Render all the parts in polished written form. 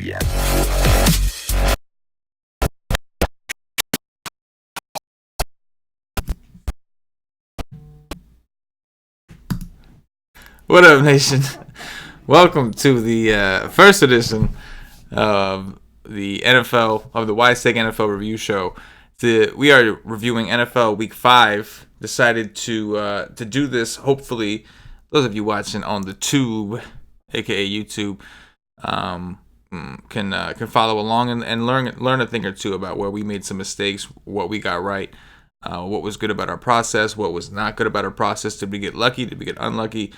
What up, nation? Welcome to the first edition of the NFL of the Wise Take NFL Review Show. We are reviewing NFL Week 5. Decided to do this. Hopefully, those of you watching on the tube, aka YouTube, can follow along and learn a thing or two about where we made some mistakes, what we got right, what was good about our process, what was not good about our process. Did we get lucky? Did we get unlucky?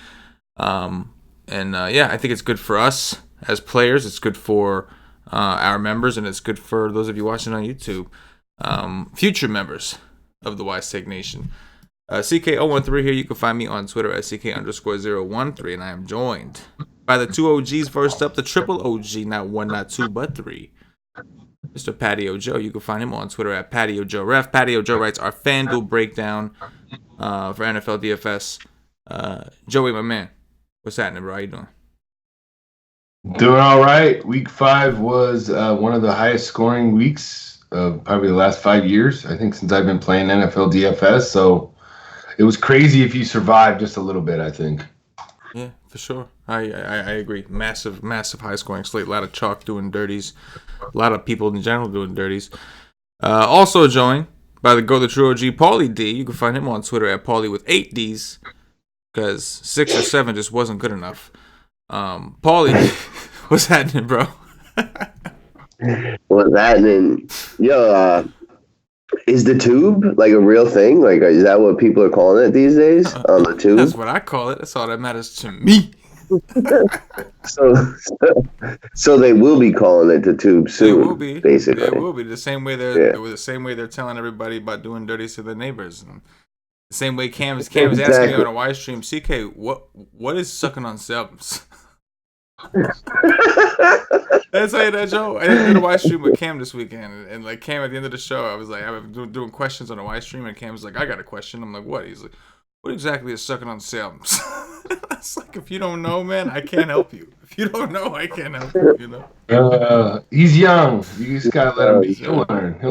I think it's good for us as players. It's good for our members, and it's good for those of you watching on YouTube, future members of the Wise Take Nation. CK013 here. You can find me on Twitter at CK_013, and I am joined by the two OGs. First up, the triple OG, not one, not two, but three. Mr. Patio Joe. You can find him on Twitter at Patio Joe Ref. Patio Joe writes our FanDuel breakdown for NFL DFS. Joey, my man. What's happening, bro? How you doing? Doing all right. Week 5 was one of the highest scoring weeks of probably the last 5 years, I think, since I've been playing NFL DFS. So it was crazy if you survived just a little bit, I think. Yeah, for sure. I agree. Massive high scoring slate. A lot of chalk doing dirties. A lot of people in general doing dirties. Also joined by the True OG, Paulie D. You can find him on Twitter at Paulie with 8 Ds. Because 6 or 7 just wasn't good enough. Paulie, what's happening, bro? What's happening? Yo, is the tube like a real thing? Like, is that what people are calling it these days on the tube? That's what I call it. That's all that matters to me. So they will be calling it the tube soon. They will be. Basically. They will be the same way they're telling everybody about doing dirty to their neighbors. And the same way Cam is asking me on a live stream, CK, what is sucking on sevens? That's how that, Joe. I did a live stream with Cam this weekend, and like Cam at the end of the show, I was doing questions on a live stream, and Cam was like, I got a question. I'm like, what? He's like, what exactly is sucking on sevens? It's like, if you don't know, man, I can't help you. If you don't know, I can't help you. You know. He's young. You just gotta let him be. He'll learn. He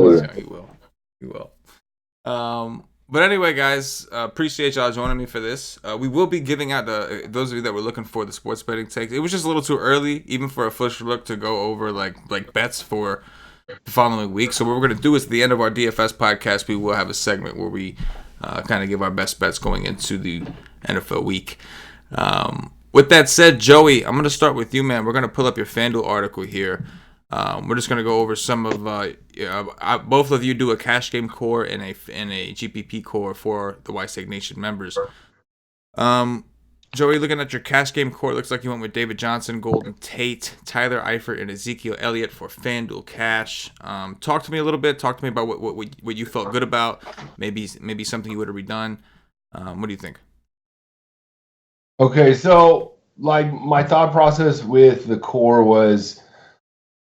will. But anyway, guys, appreciate y'all joining me for this. We will be giving out those of you that were looking for the sports betting takes. It was just a little too early, even for a first look, to go over like bets for the following week. So what we're gonna do is at the end of our DFS podcast, we will have a segment where we kind of give our best bets going into the NFL week. With that said, Joey, I'm gonna start with you, man. We're gonna pull up your FanDuel article here. We're just gonna go over some of both of you do a cash game core and a GPP core for the Wise Take Nation members. Joey, looking at your cash game core, it looks like you went with David Johnson, Golden Tate, Tyler Eifert, and Ezekiel Elliott for FanDuel cash. Talk to me a little bit. Talk to me about what you felt good about. Maybe something you would have redone. What do you think? Okay, so like my thought process with the core was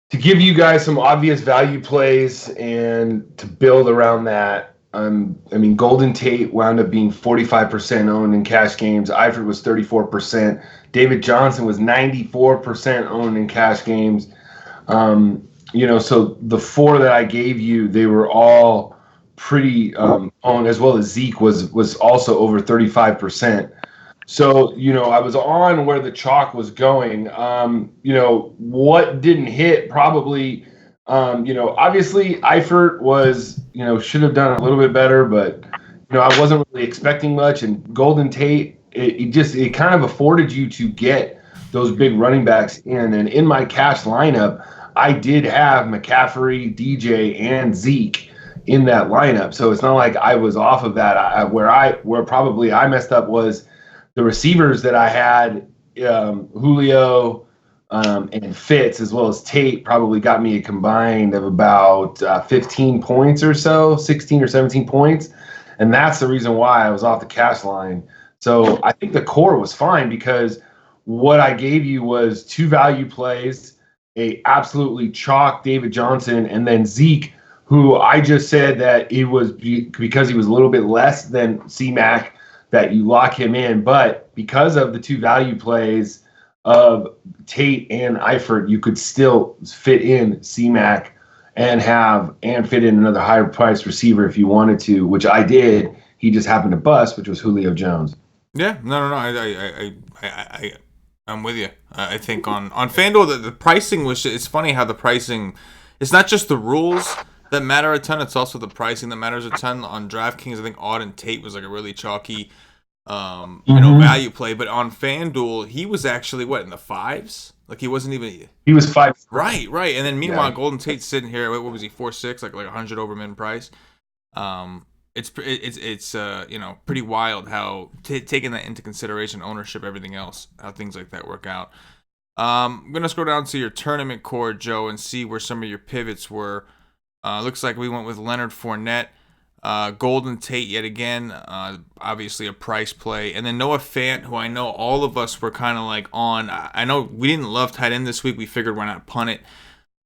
to give you guys some obvious value plays and to build around that. Golden Tate wound up being 45% owned in cash games. Eifert was 34%. David Johnson was 94% owned in cash games. So the 4 that I gave you, they were all pretty owned, as well as Zeke was also over 35%. So, I was on where the chalk was going. What didn't hit probably, obviously Eifert was, should have done a little bit better, but, I wasn't really expecting much. And Golden Tate, it kind of afforded you to get those big running backs in. And in my cash lineup, I did have McCaffrey, DJ, and Zeke in that lineup. So it's not like I was off of that. Where probably I messed up was the receivers that I had, Julio and Fitz, as well as Tate, probably got me a combined of about 15 points or so, 16 or 17 points. And that's the reason why I was off the cash line. So I think the core was fine because what I gave you was 2 value plays, a absolutely chalk David Johnson, and then Zeke, who I just said that it was because he was a little bit less than C-Mac, that you lock him in. But because of the 2 value plays, of Tate and Eifert, you could still fit in C-Mac and fit in another higher priced receiver if you wanted to, which I did. He just happened to bust, which was Julio Jones. Yeah, no. I'm with you. I think on FanDuel the pricing was. It's funny how the pricing. It's not just the rules that matter a ton. It's also the pricing that matters a ton. On DraftKings, I think Auden Tate was like a really chalky, value play. But on FanDuel, he was actually in the fives. Like he wasn't even. He was 5. Right. And then meanwhile, Golden Tate's sitting here. What was he? 4.6, like 100 over min price. It's pretty wild how taking that into consideration, ownership, everything else, how things like that work out. I'm gonna scroll down to your tournament core, Joe, and see where some of your pivots were. Looks like we went with Leonard Fournette, Golden Tate yet again, obviously a price play, and then Noah Fant, who I know all of us were kind of like on. I know we didn't love tight end this week. We figured why not punt it.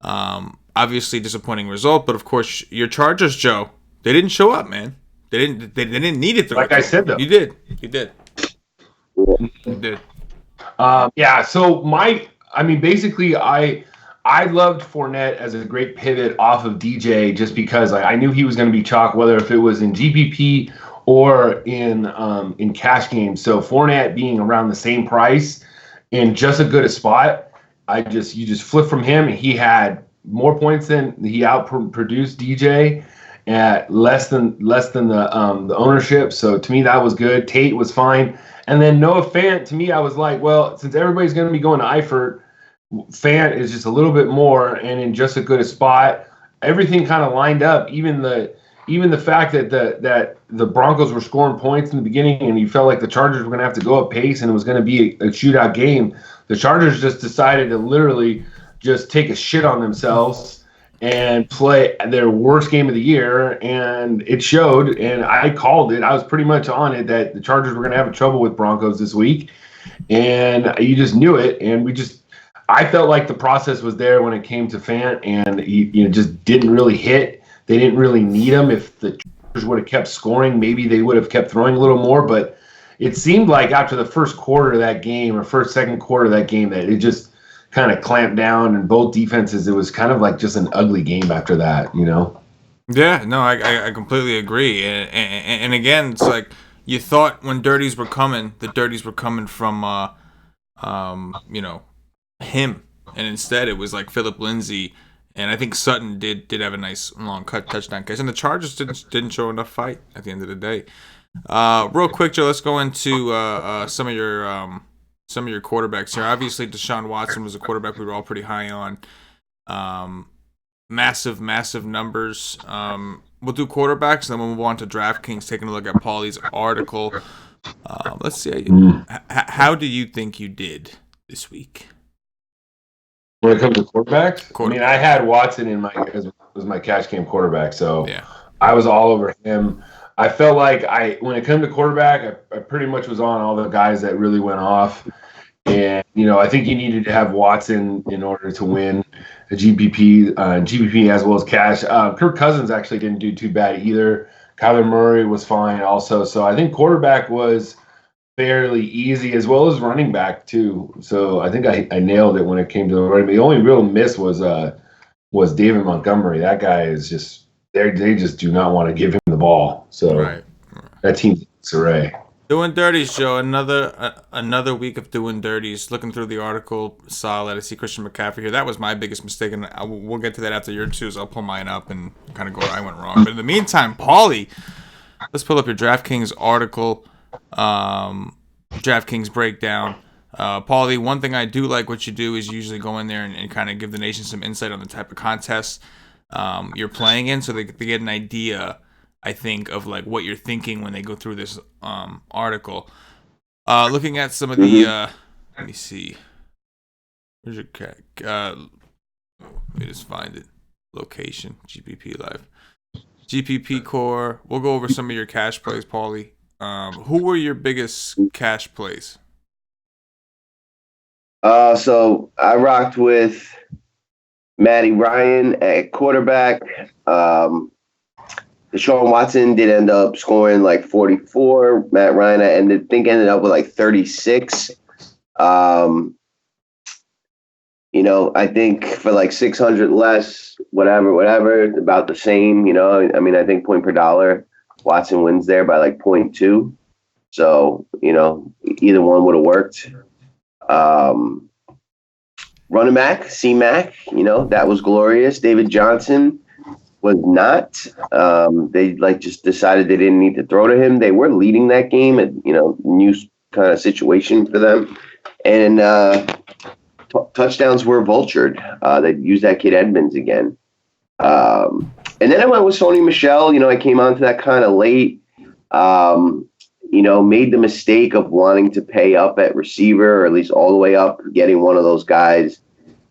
Obviously disappointing result, but of course your Chargers, Joe. They didn't show up, man. They didn't need it. Like I said, though. You did. You did. So basically, I loved Fournette as a great pivot off of DJ just because I knew he was going to be chalk, whether if it was in GPP or in cash games. So Fournette being around the same price in just a good a spot, you just flip from him. He had more points than he outproduced DJ. At less than the ownership, so to me that was good. Tate was fine, and then Noah Fant, to me I was like, well, since everybody's going to be going to Eifert, Fant is just a little bit more and in just a good a spot. Everything kind of lined up, even the fact that the Broncos were scoring points in the beginning, and you felt like the Chargers were going to have to go up pace, and it was going to be a shootout game. The Chargers just decided to literally just take a shit on themselves and play their worst game of the year, and it showed, and I called it. I was pretty much on it that the Chargers were going to have trouble with Broncos this week, and you just knew it, and I felt like the process was there when it came to Fant, and he just didn't really hit. They didn't really need him. If the Chargers would have kept scoring, maybe they would have kept throwing a little more, but it seemed like after the first quarter of that game, or second quarter of that game, that it just kind of clamped down, and both defenses, it was kind of like just an ugly game after that, Yeah, no, I completely agree. And again, it's like you thought when dirties were coming, the dirties were coming from, him. And instead it was like Phillip Lindsay, and I think Sutton did have a nice long cut touchdown case. And the Chargers didn't show enough fight at the end of the day. Real quick, Joe, let's go into some of your quarterbacks here. Obviously, Deshaun Watson was a quarterback we were all pretty high on. Massive numbers. We'll do quarterbacks, and then we'll move on to DraftKings, taking a look at Paulie's article. Let's see. How do you think you did this week? When it comes to quarterbacks? I mean, I had Watson was my cash game quarterback, so yeah. I was all over him. I felt like when it came to quarterback, I pretty much was on all the guys that really went off. And, I think you needed to have Watson in order to win a GPP as well as cash. Kirk Cousins actually didn't do too bad either. Kyler Murray was fine also. So I think quarterback was fairly easy, as well as running back too. So I think I nailed it when it came to the running back. The only real miss was David Montgomery. That guy is just they just do not want to give him the ball. So that team's in disarray. Doing dirties, Joe. Another week of doing dirties. Looking through the article, solid. I see Christian McCaffrey here. That was my biggest mistake, and we'll get to that after your two. So I'll pull mine up and kind of go where I went wrong. But in the meantime, Paulie, let's pull up your DraftKings article. DraftKings breakdown. Paulie, one thing I do like what you do is usually go in there and kind of give the nation some insight on the type of contests you're playing in, so they get an idea, I think, of like what you're thinking when they go through this article. Looking at some of the let me see. Where's your cat? Let me just find it. Location, GPP Live. GPP Core. We'll go over some of your cash plays, Paulie. Who were your biggest cash plays? So I rocked with Matty Ryan at quarterback. Deshaun Watson did end up scoring like 44. Matt Ryan ended up with like 36. I think for like 600 less, whatever, about the same. I mean, I think point per dollar, Watson wins there by like 0.2. So, either one would have worked. Running back, C-Mac, that was glorious. David Johnson was not. They just decided they didn't need to throw to him. They were leading that game at, new kind of situation for them. And touchdowns were vultured. They used that kid Edmonds again. And then I went with Sony Michel. I came onto that kind of late. Made the mistake of wanting to pay up at receiver, or at least all the way up, getting one of those guys,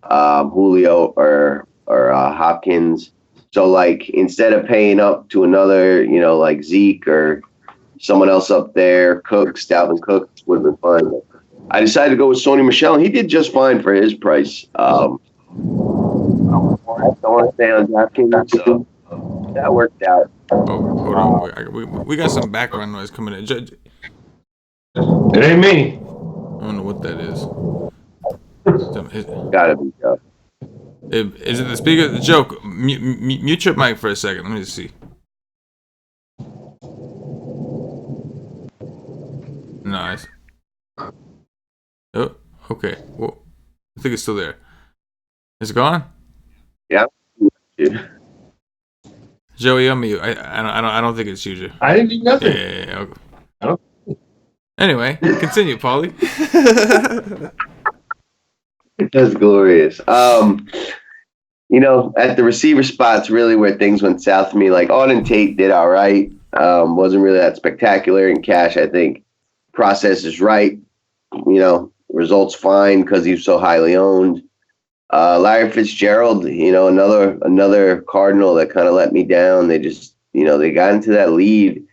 Julio or Hopkins. So, like, instead of paying up to another, like Zeke or someone else up there, Dalvin Cook would have been fine. But I decided to go with Sony Michel, and he did just fine for his price. I don't want to stay on DraftKings, so that worked out. Oh, hold on. We got some background noise coming in. It ain't me. I don't know what that is. Gotta be Joe. Is it the speaker? Joe, mute your mic for a second. Let me see. Nice. Oh, okay. Well, I think it's still there. Is it gone? Yeah. Joey, I'm you. I don't think it's you, Joe. I didn't do nothing. Yeah. Okay. I don't. Anyway, continue, Paulie. That's glorious. At the receiver spots, really where things went south for me. Like Auden Tate did all right. Wasn't really that spectacular in cash. I think process is right. Results fine because he's so highly owned. Larry Fitzgerald, another Cardinal that kind of let me down. They just, they got into that lead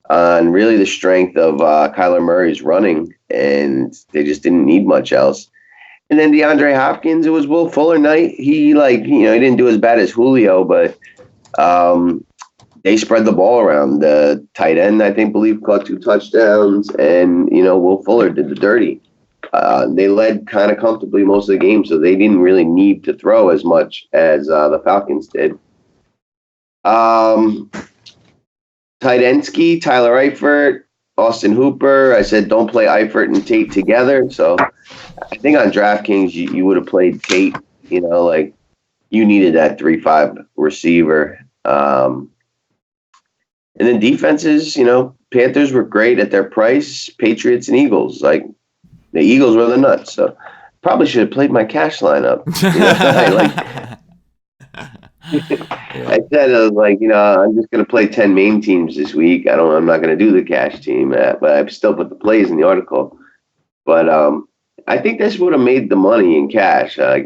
on really the strength of Kyler Murray's running, and they just didn't need much else. And then DeAndre Hopkins, it was Will Fuller night. He he didn't do as bad as Julio, but they spread the ball around. The tight end, I believe, caught 2 touchdowns, and Will Fuller did the dirty. They led kind of comfortably most of the game, so they didn't really need to throw as much as the Falcons did. Tight end ski, Tyler Eifert, Austin Hooper. I said don't play Eifert and Tate together. So I think on DraftKings you would have played Tate. You needed that 3-5 receiver. And then defenses, Panthers were great at their price. Patriots and Eagles, the Eagles were the nuts. So probably should have played my cash lineup. I said I was I'm just going to play 10 main teams this week. I'm not going to do the cash team, but I still put the plays in the article. But I think this would have made the money in cash. I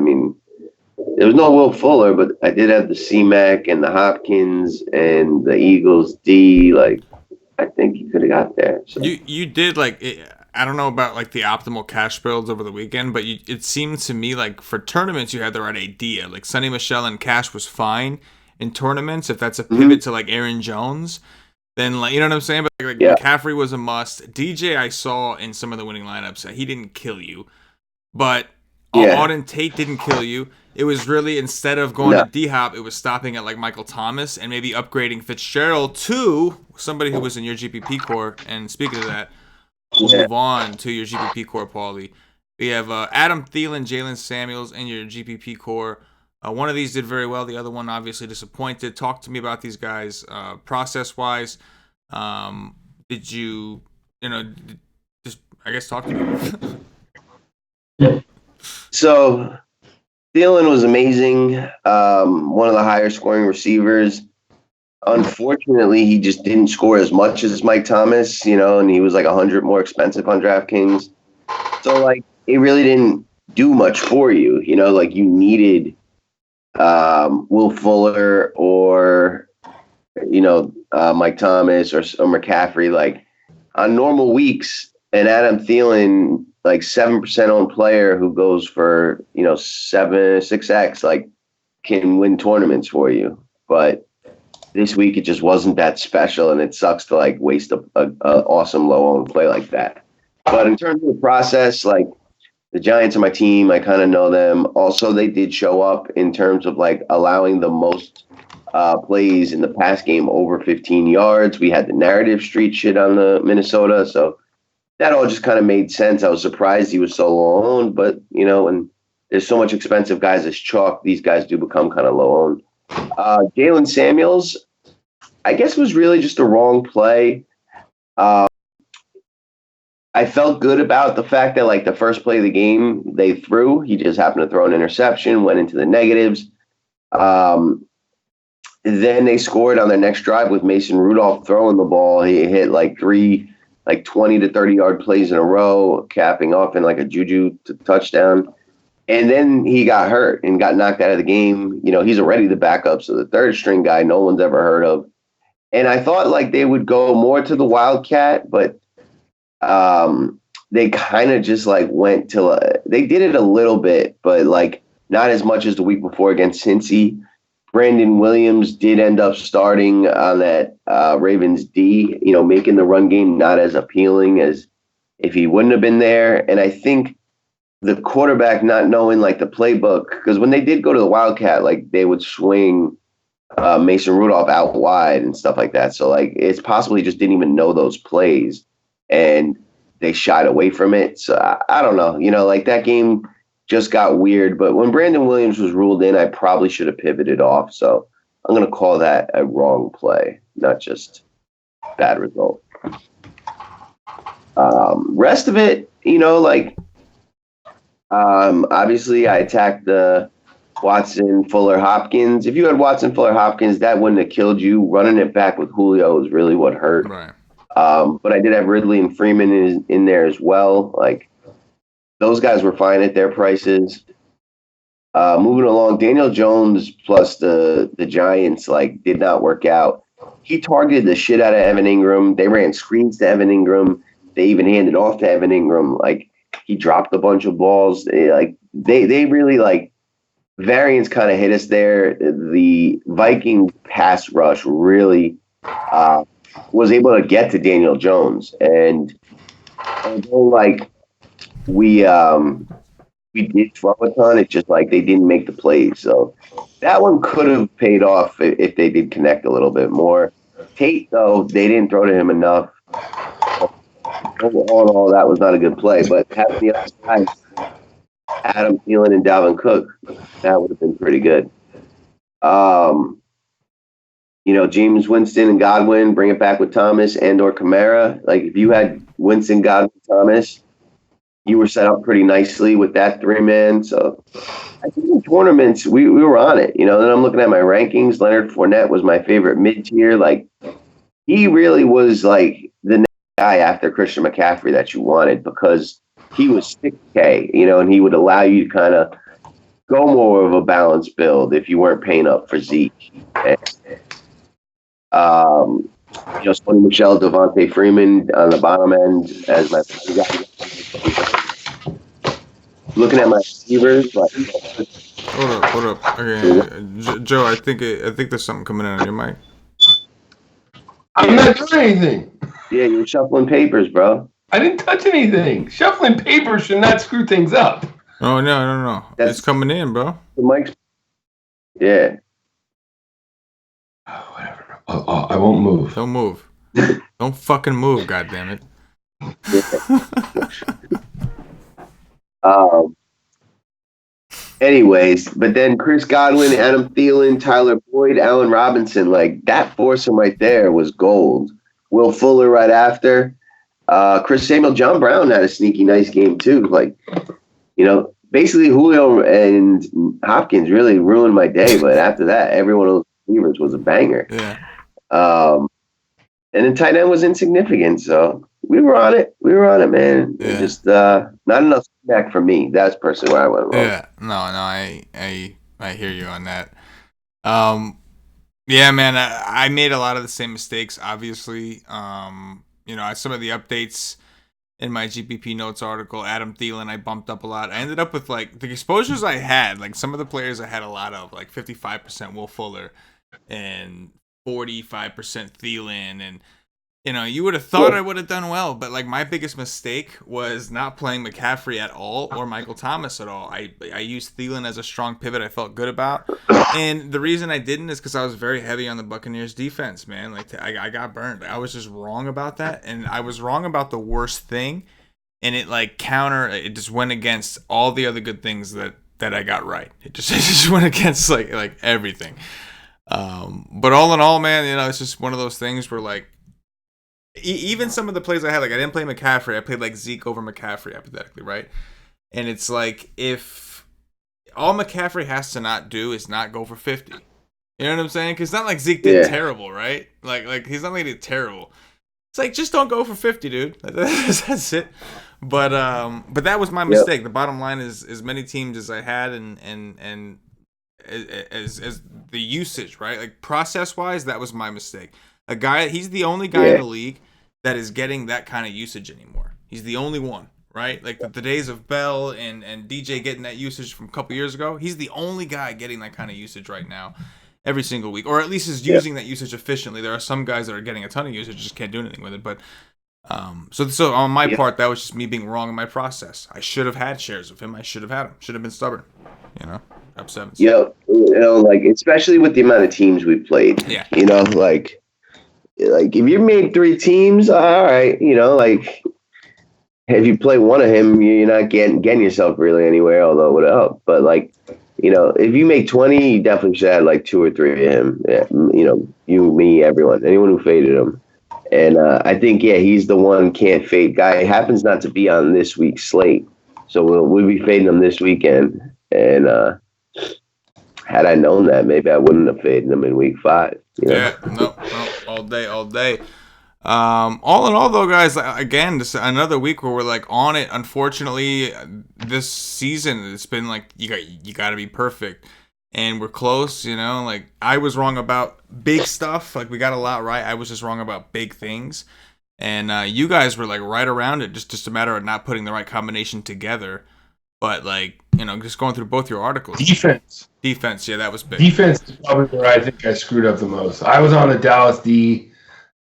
mean, there was no Will Fuller, but I did have the C-Mac and the Hopkins and the Eagles D. I think you could have got there. So. You did I don't know about the optimal cash builds over the weekend, but it seemed to me for tournaments you had the right idea. Sonny Michel and cash was fine in tournaments. If that's a pivot to Aaron Jones, then you know what I'm saying. But McCaffrey was a must. DJ I saw in some of the winning lineups. He didn't kill you, but Auden Tate didn't kill you. It was really, instead of going to D-Hop, it was stopping at Michael Thomas and maybe upgrading Fitzgerald to somebody who was in your GPP core. And speaking of that, we'll move on to your GPP core, Paulie. We have Adam Thielen, Jalen Samuels in your GPP core. One of these did very well. The other one obviously disappointed. Talk to me about these guys process-wise. Did you, just, I guess, talk to me. So Thielen was amazing. One of the higher scoring receivers. Unfortunately, he just didn't score as much as Mike Thomas, and he was 100 more expensive on DraftKings. So, it really didn't do much for you. You needed Will Fuller or, Mike Thomas or McCaffrey. On normal weeks, an Adam Thielen, 7% owned player who goes for, 6x, can win tournaments for you. But this week, it just wasn't that special, and it sucks to waste a awesome low owned play like that. But in terms of the process, the Giants are my team. I kind of know them. Also, they did show up in terms of like allowing the most plays in the pass game over 15 yards. We had the narrative street shit on the Minnesota, so that all just kind of made sense. I was surprised he was so low owned, but and there's so much expensive guys as chalk. These guys do become kind of low owned. Jalen Samuels, I guess, was really just a wrong play. I felt good about the fact that like the first play of the game they threw, he just happened to throw an interception, went into the negatives. Then they scored on their next drive with Mason Rudolph throwing the ball. He hit like 3 20 to 30 yard plays in a row, capping off in like a juju touchdown. And then he got hurt and got knocked out of the game. He's already the backup, so the third string guy no one's ever heard of. And I thought like they would go more to the Wildcat, but they kind of just like went to they did it a little bit, but like not as much as the week before against Cincy. Brandon Williams did end up starting on that Ravens D, making the run game not as appealing as if he wouldn't have been there. And I think the quarterback not knowing like the playbook, because when they did go to the Wildcat, like they would swing Mason Rudolph out wide and stuff like that. So like it's possible he just didn't even know those plays and they shied away from it. So I don't know, like that game just got weird. But when Brandon Williams was ruled in, I probably should have pivoted off. So I'm going to call that a wrong play, not just bad result. Rest of it, obviously I attacked the Watson, Fuller, Hopkins. If you had Watson, Fuller, Hopkins, that wouldn't have killed you. Running it back with Julio is really what hurt. Right. But I did have Ridley and Freeman in there as well. Like, those guys were fine at their prices. Moving along, Daniel Jones plus the Giants did not work out. He targeted the shit out of Evan Ingram. They ran screens to Evan Ingram. They even handed off to Evan Ingram. He dropped a bunch of balls. They really variance kind of hit us there. The Viking pass rush really was able to get to Daniel Jones, and although we did throw a ton, it's just they didn't make the plays. So that one could have paid off if they did connect a little bit more. Tate, though, they didn't throw to him enough. All in all, that was not a good play. But having the other side, Adam Thielen and Dalvin Cook, that would have been pretty good. James Winston and Godwin, bring it back with Thomas and or Kamara. If you had Winston, Godwin, Thomas, you were set up pretty nicely with that 3-man. So I think in tournaments, we were on it. Then I'm looking at my rankings. Leonard Fournette was my favorite mid-tier. He really was the next guy after Christian McCaffrey that you wanted, because he was 6K, and he would allow you to kind of go more of a balanced build if you weren't paying up for Zeke. Sonny Michel, Devontae Freeman on the bottom end as my guy. Looking at my receivers, Hold up. Okay, Joe, I think there's something coming in on your mic. I'm not doing anything. Yeah, you're shuffling papers, bro. I didn't touch anything. Shuffling papers should not screw things up. Oh, no. It's coming in, bro. The mic's... Yeah. Oh, whatever. I won't move. Don't move. Don't fucking move, goddammit. Anyways, but then Chris Godwin, Adam Thielen, Tyler Boyd, Allen Robinson, that foursome right there was gold. Will Fuller right after. Chris Samuel, John Brown had a sneaky nice game too. Basically Julio and Hopkins really ruined my day, but after that, every one of those receivers was a banger. Yeah. And then tight end was insignificant, so we were on it. Man. Yeah. Just not enough feedback for me. That's personally where I went wrong. Yeah. No, I hear you on that. Yeah, man, I made a lot of the same mistakes, obviously. Some of the updates in my GPP notes article, Adam Thielen, I bumped up a lot. I ended up with the exposures I had, some of the players I had a lot of, 55% Will Fuller and 45% Thielen, and You would have thought I would have done well, but like my biggest mistake was not playing McCaffrey at all or Michael Thomas at all. I used Thielen as a strong pivot I felt good about. And the reason I didn't is because I was very heavy on the Buccaneers defense, man. Like I got burned. I was just wrong about that. And I was wrong about the worst thing. And it it just went against all the other good things that I got right. It just went against like everything. But all in all, man, it's just one of those things where like, even some of the plays I had, like I didn't play McCaffrey. I played like Zeke over McCaffrey, hypothetically, right? And it's like if all McCaffrey has to not do is not go for 50. You know what I'm saying? Because it's not like Zeke did terrible, right? Like he's not like he did terrible. It's like just don't go for 50, dude. That's it. But that was my mistake. The bottom line is as many teams as I had and as the usage, right? Like process wise, that was my mistake. He's the only guy in the league that is getting that kind of usage anymore. He's the only one, right? Like the days of Bell and DJ getting that usage from a couple years ago, he's the only guy getting that kind of usage right now every single week, or at least is using that usage efficiently. There are some guys that are getting a ton of usage, just can't do anything with it. But so on my part, that was just me being wrong in my process. I should have had shares of him. I should have had him. Should have been stubborn, up 7. Like especially with the amount of teams we played. Yeah. Like if you made 3 teams, all right, like if you play one of him, you're not getting yourself really anywhere, although it would help. But like, if you make 20, you definitely should have like 2 or 3 of him. Yeah, you, me, everyone, anyone who faded him. And I think, he's the one can't fade guy. It happens not to be on this week's slate. So we'll be fading him this weekend. And had I known that, maybe I wouldn't have faded him in week 5. Yeah, no, all day. All in all, though, guys, again, this is another week where we're like on it. Unfortunately, this season it's been like you got to be perfect, and we're close. Like I was wrong about big stuff. Like we got a lot right. I was just wrong about big things, and you guys were like right around it. Just a matter of not putting the right combination together. But like just going through both your articles. Defense, yeah, that was big. Defense is probably where I think I screwed up the most. I was on the Dallas D,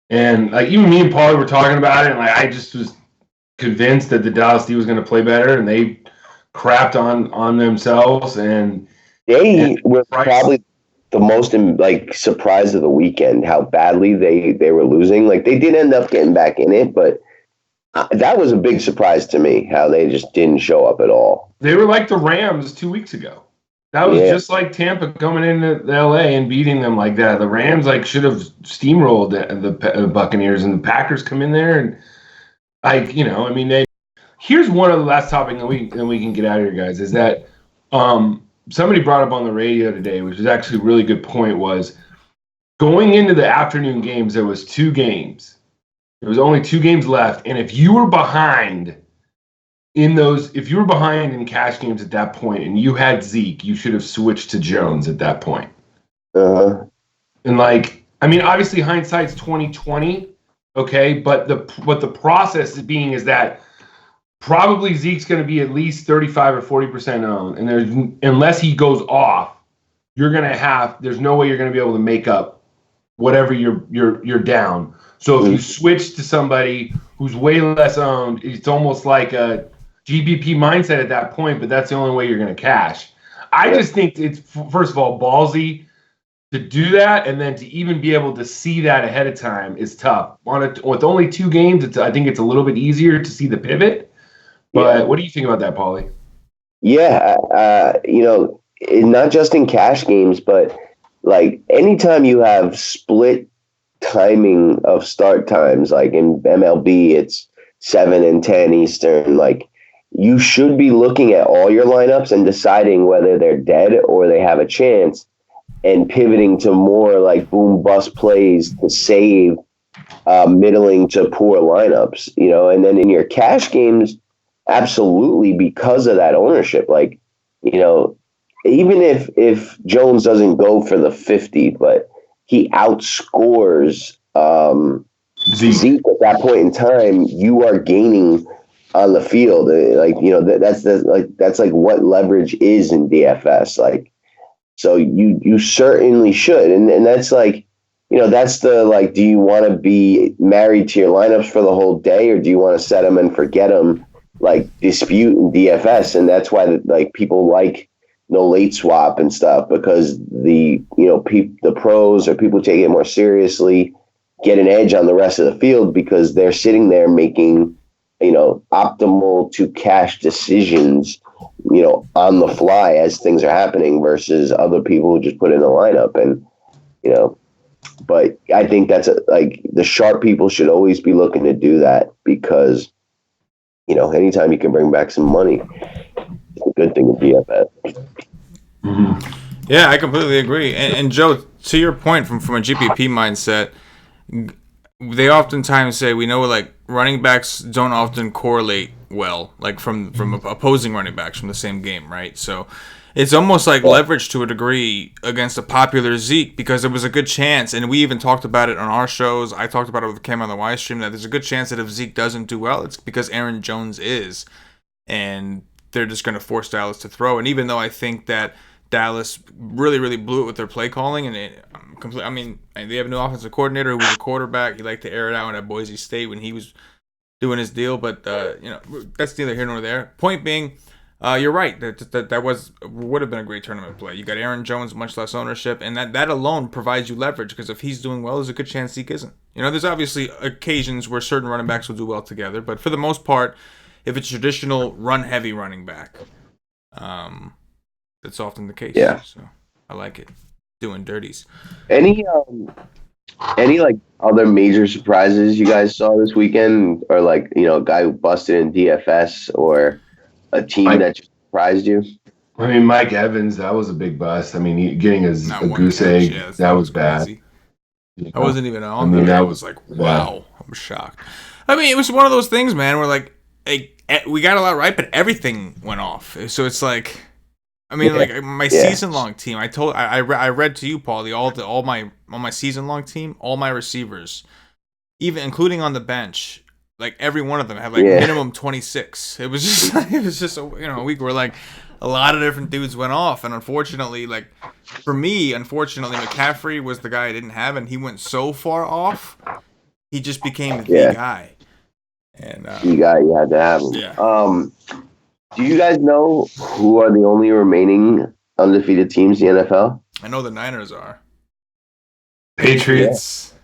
and like even me and Paulie were talking about it, and like I just was convinced that the Dallas D was going to play better, and they crapped on themselves, and they were probably the most surprise of the weekend how badly they were losing. Like they did end up getting back in it, but that was a big surprise to me how they just didn't show up at all. They were like the Rams 2 weeks ago. That was just like Tampa coming into LA and beating them like that. The Rams should have steamrolled the Buccaneers, and the Packers come in there and here's one of the last topic that we can get out of here, guys, is that somebody brought up on the radio today, which was actually a really good point, was going into the afternoon games, there was 2 games. There was only 2 games left, and if you were behind in cash games at that point and you had Zeke, you should have switched to Jones at that point. Uh-huh. And obviously hindsight's 20/20, okay, but what the process is that probably Zeke's going to be at least 35 or 40% owned, and unless he goes off, there's no way you're going to be able to make up whatever you're down. So if you switch to somebody who's way less owned, it's almost like a GBP mindset at that point, but that's the only way you're going to cash. I just think it's, first of all, ballsy to do that, and then to even be able to see that ahead of time is tough. With only 2 games, I think it's a little bit easier to see the pivot. But what do you think about that, Paulie? Yeah, not just in cash games, but like anytime you have split timing of start times, like in MLB, it's 7 and 10 Eastern. Like you should be looking at all your lineups and deciding whether they're dead or they have a chance, and pivoting to more like boom bust plays to save middling to poor lineups. And then in your cash games, absolutely, because of that ownership, like even if Jones doesn't go for the 50, but he outscores Zeke at that point in time, you are gaining on the field. That's like what leverage is in DFS. Like, so you certainly should. And that's like, that's the, like, do you want to be married to your lineups for the whole day, or do you want to set them and forget them, like dispute and DFS? And that's why like people like no late swap and stuff, because the pros or people take it more seriously get an edge on the rest of the field because they're sitting there making optimal to cash decisions on the fly as things are happening, versus other people who just put in a lineup. And but I think that's like the sharp people should always be looking to do that, because anytime you can bring back some money, it's a good thing to be at that. Mm-hmm. Yeah, I completely agree. And Joe, to your point, from a GPP mindset, they oftentimes say, we know like running backs don't often correlate well, like from opposing running backs from the same game, right? So it's almost like leverage to a degree against a popular Zeke, because there was a good chance, and we even talked about it on our shows. I talked about it with Cam on the Y stream, that there's a good chance that if Zeke doesn't do well, it's because Aaron Jones is, and they're just going to force Dallas to throw. And even though I think that Dallas really, really blew it with their play calling, and they have a new offensive coordinator who was a quarterback. He liked to air it out at Boise State when he was doing his deal, but that's neither here nor there. Point being, you're right. That would have been a great tournament play. You got Aaron Jones, much less ownership, and that alone provides you leverage, because if he's doing well, there's a good chance Zeke isn't. There's obviously occasions where certain running backs will do well together, but for the most part, if it's traditional run-heavy running back, that's often the case. Yeah. So I like it. Doing dirties. Any like other major surprises you guys saw this weekend, or like a guy who busted in DFS, or a team that just surprised you? I mean, Mike Evans, that was a big bust. I mean, getting a goose egg, that was bad. I wasn't even on there. I was like, wow, I'm shocked. I mean, it was one of those things, man, where like we got a lot right, but everything went off. So it's like, I mean, like my season-long team. I read to you, Paulie, all my season-long team, all my receivers, even including on the bench, like every one of them had like minimum 26. It was just a week where like a lot of different dudes went off, and unfortunately, McCaffrey was the guy I didn't have, and he went so far off, he just became the guy. And the guy you had to have him. Yeah. Do you guys know who are the only remaining undefeated teams in the NFL? I know the Niners are. Patriots. Yeah.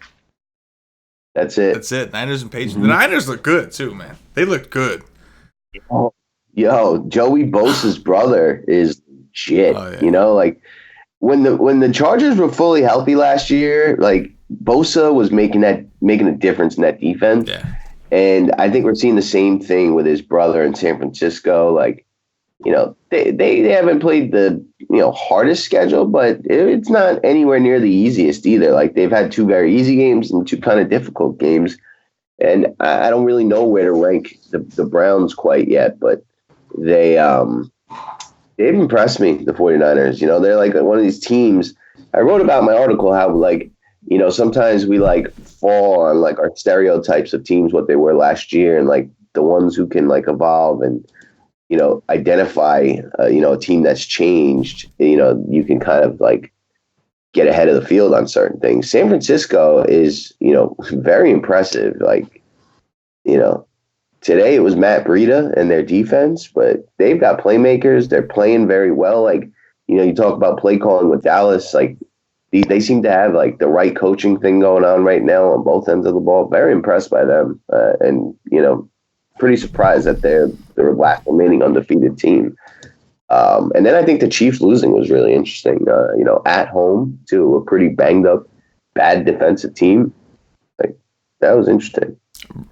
That's it. Niners and Patriots. Mm-hmm. The Niners look good too, man. They look good. Yo, Joey Bosa's brother is shit. Oh, yeah. Like when the Chargers were fully healthy last year, like Bosa was making a difference in that defense. Yeah. And I think we're seeing the same thing with his brother in San Francisco. Like, they haven't played the hardest schedule, but it's not anywhere near the easiest either. Like, they've had two very easy games and two kind of difficult games. And I don't really know where to rank the Browns quite yet, but they've impressed me, the 49ers. They're like one of these teams. I wrote about in my article how, like, sometimes we like fall on like our stereotypes of teams, what they were last year, and like the ones who can like evolve and, identify, a team that's changed, you can kind of like get ahead of the field on certain things. San Francisco is, very impressive. Like, today it was Matt Breida and their defense, but they've got playmakers. They're playing very well. Like, you talk about play calling with Dallas, like, they seem to have like the right coaching thing going on right now on both ends of the ball. Very impressed by them, and pretty surprised that they're the last remaining undefeated team. And then I think the Chiefs losing was really interesting. At home to a pretty banged up, bad defensive team. Like, that was interesting.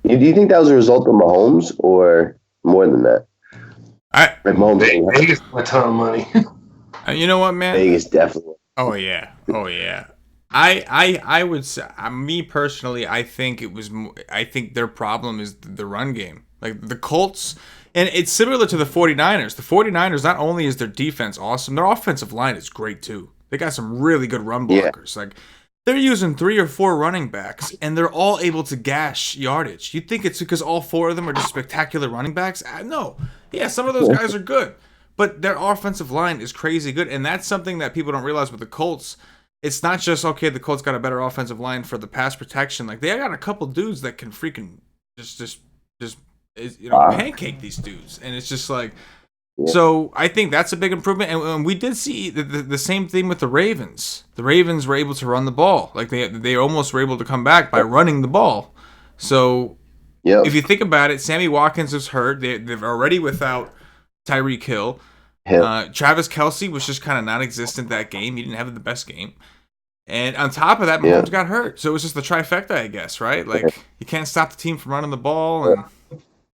Do you think that was a result of Mahomes or more than that? Vegas a ton of money. You know what, man? Vegas definitely. Oh yeah. I would say, me personally, I think their problem is the run game. Like the Colts, and it's similar to the 49ers. The 49ers, not only is their defense awesome, their offensive line is great too. They got some really good run blockers. Yeah. Like, they're using 3 or 4 running backs, and they're all able to gash yardage. You'd think it's because all 4 of them are just spectacular running backs. No. Yeah, some of those guys are good, but their offensive line is crazy good, and that's something that people don't realize with the Colts. it's not just okay. The Colts got a better offensive line for the pass protection. Like they got a couple dudes that can freaking just pancake these dudes, and it's just like. Yeah. So I think that's a big improvement, and we did see the same thing with the Ravens. The Ravens were able to run the ball, like they almost were able to come back by running the ball. So if you think about it, Sammy Watkins is hurt. They're already without Tyreek Hill. Travis Kelce was just kind of non-existent that game. He didn't have the best game. And on top of that, Mahomes got hurt. So it was just the trifecta, I guess, right? Like, you can't stop the team from running the ball. And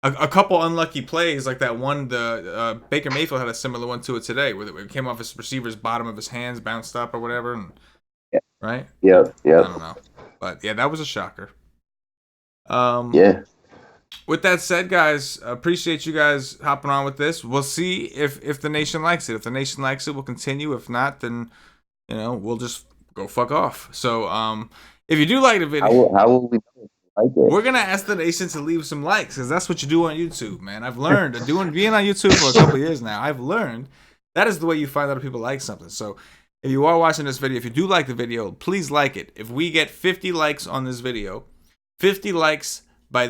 a couple unlucky plays, like that one, the Baker Mayfield had a similar one to it today, where it came off his receiver's bottom of his hands, bounced up or whatever. And, right? Yeah. I don't know. But, yeah, that was a shocker. With that said, guys, appreciate you guys hopping on with this. We'll see if the nation likes it. If the nation likes it, we'll continue. If not, then we'll just go fuck off. So if you do like the video, how will we like it? We're gonna ask the nation to leave some likes, because that's what you do on YouTube, man. I've learned being on YouTube for a couple of years now. I've learned that is the way you find out if people like something. So if you are watching this video, if you do like the video, please like it. If we get 50 likes on this video, 50 likes by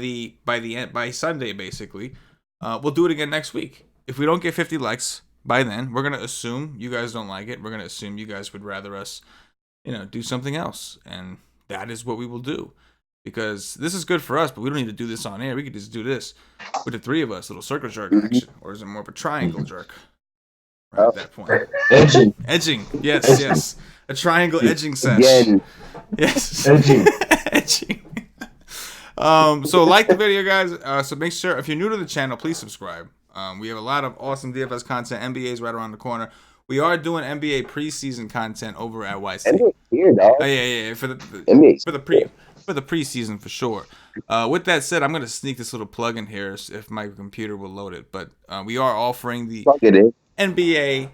Sunday, basically, we'll do it again next week. If we don't get 50 likes by then, we're gonna assume you guys don't like it. We're gonna assume you guys would rather us, do something else, and that is what we will do. Because this is good for us, but we don't need to do this on air. We could just do this with the three of us, little circle jerk action, or is it more of a triangle jerk? Right at that point, edging, yes, a triangle edging session. Yes, edging. So like the video, guys. So make sure, if you're new to the channel, please subscribe. We have a lot of awesome DFS content. NBA's right around the corner. We are doing NBA preseason content over at YC. NBA's here, dog. Oh, yeah. For the preseason for sure. With that said, I'm gonna sneak this little plug in here if my computer will load it. But we are offering the NBA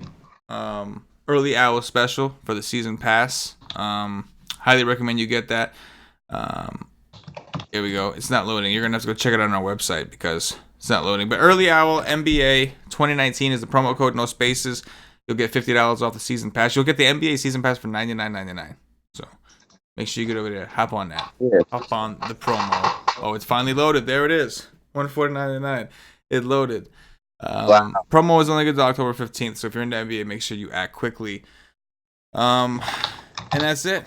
early hour special for the season pass. Highly recommend you get that. Here we go. It's not loading. You're going to have to go check it out on our website because it's not loading. But Early Owl NBA 2019 is the promo code, no spaces. You'll get $50 off the season pass. You'll get the NBA season pass for $99.99. So make sure you get over there. Hop on that. Yeah. Hop on the promo. Oh, it's finally loaded. There it is. $149.99. It loaded. Wow. Promo is only good to October 15th. So if you're in the NBA, make sure you act quickly. And that's it.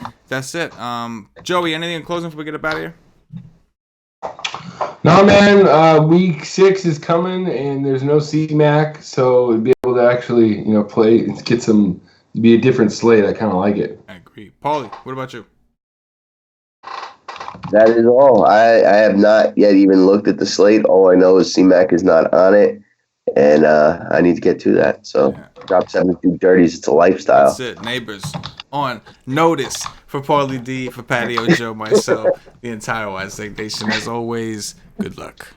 Joey, anything in closing before we get up out of here? No, man. Week 6 is coming, and there's no C-Mac, so to be able to actually, play, be a different slate. I kind of like it. I agree. Paulie, what about you? That is all. I have not yet even looked at the slate. All I know is C-Mac is not on it, and I need to get to that. So drop 72 dirties. It's a lifestyle. That's it. Neighbors on notice for Paulie D, for Patio Joe, myself, the entire Wise Nation. As always, good luck.